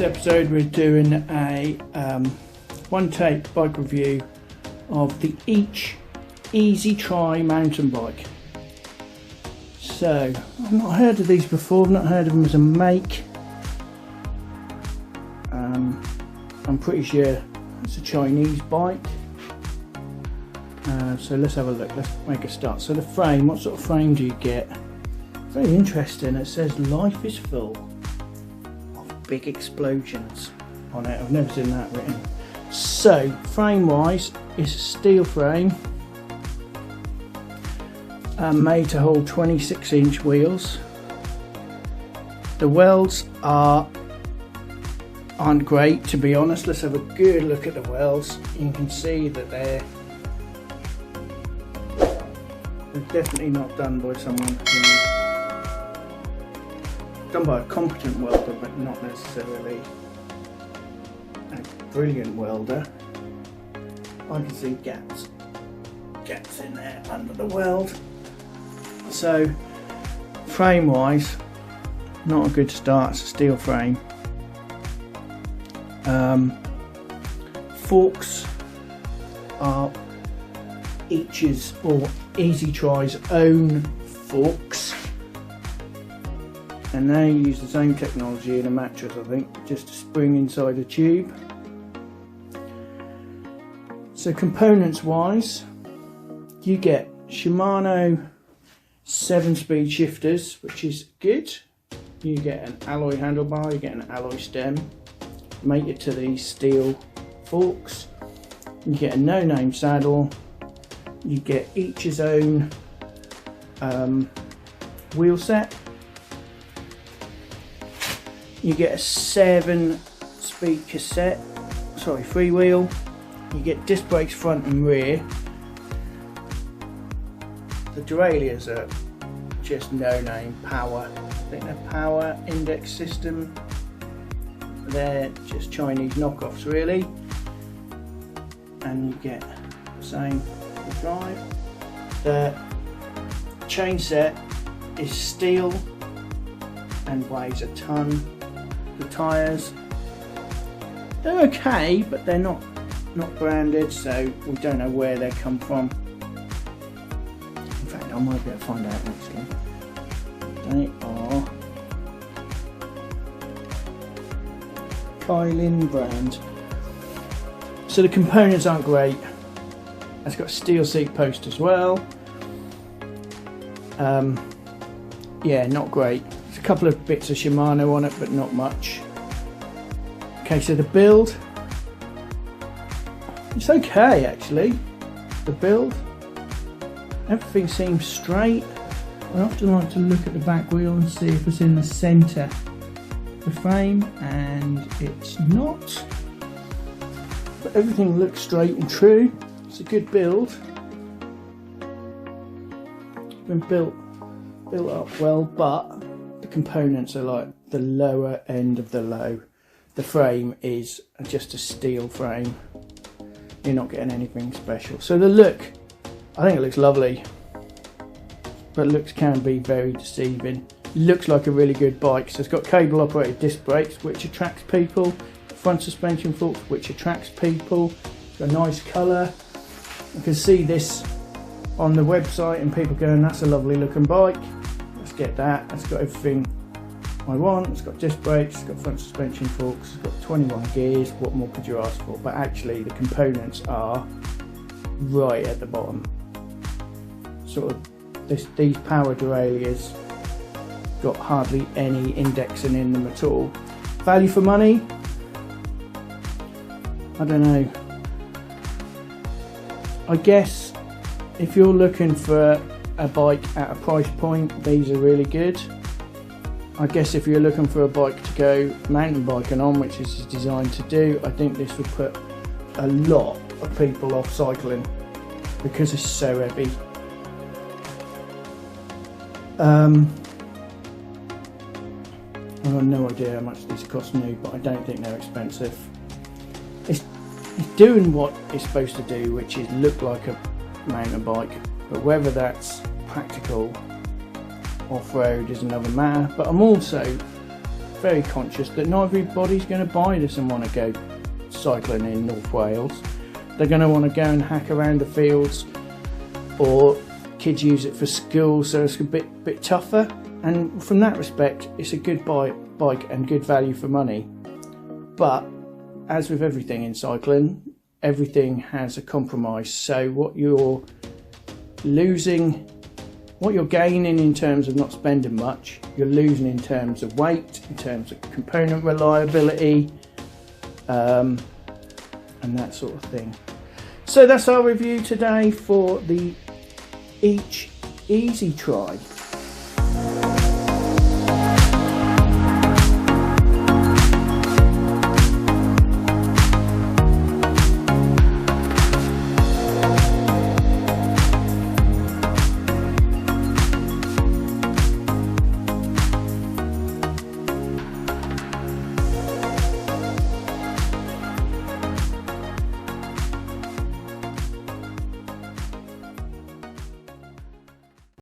this episode we're doing a one-take bike review of the Each EastTry mountain bike. So, I've not heard of these before, I've not heard of them as a make. I'm pretty sure it's a Chinese bike. So let's have a look, let's make a start. So the frame, what sort of frame do you get? Very interesting, it says life is full of big explosions on it. I've never seen that written. So frame wise, it's a steel frame made to hold 26-inch wheels. The welds aren't great, to be honest. Let's have a good look at the welds. You can see that they're definitely not done by someone done by a competent welder, but not necessarily a brilliant welder. I can see gaps in there under the weld. So frame wise, not a good start. It's a steel frame. Forks are Each's or EasyTry's own forks, and they use the same technology in a mattress, I think, just a spring inside a tube. So components wise, you get Shimano 7-speed shifters, which is good. You get an alloy handlebar, you get an alloy stem, mated to these steel forks. You get a no-name saddle. You get Each's own wheel set. You get a 7-speed cassette, freewheel. You get disc brakes front and rear. The derailleurs are just no-name power. I think they're power index system. They're just Chinese knockoffs, really. And you get the same drive. The chain set is steel and weighs a ton. The tyres, they're okay, but they're not branded, so we don't know where they come from. In fact, I might be able to find out actually. They are Kylin brand. So the components aren't great. It's got a steel seat post as well. Yeah, not great. There's a couple of bits of Shimano on it, but not much. Okay, so the build, it's okay actually. The build, everything seems straight. I often like to look at the back wheel and see if it's in the centre of the frame, and it's not. But everything looks straight and true. It's a good build. Been built up well, but the components are like the lower end of the low. The frame is just a steel frame. You're not getting anything special. So the look, I think it looks lovely, but looks can be very deceiving. Looks like a really good bike. So it's got cable operated disc brakes, which attracts people. Front suspension forks, which attracts people. It's got a nice colour. I can see this on the website and people going, that's a lovely looking bike, let's get that. It's got everything I want. It's got disc brakes, it's got front suspension forks, it's got 21 gears. What more could you ask for? But actually the components are right at the bottom. Sort of these power derailleurs got hardly any indexing in them at all. Value for money, I don't know. I guess if you're looking for a bike at a price point, these are really good. I guess if you're looking for a bike to go mountain biking on, which this is designed to do, I think this would put a lot of people off cycling because it's so heavy. I've got no idea how much these cost new, but I don't think they're expensive. It's doing what it's supposed to do, which is look like a mountain bike, but whether that's practical off-road is another matter. But I'm also very conscious that not everybody's going to buy this and want to go cycling in North Wales. They're going to want to go and hack around the fields, or kids use it for school, so it's a bit tougher. And from that respect, it's a good bike and good value for money. But as with everything in cycling, everything has a compromise. So what you're gaining in terms of not spending much, you're losing in terms of weight, in terms of component reliability, and that sort of thing. So that's our review today for the Each EasyTry.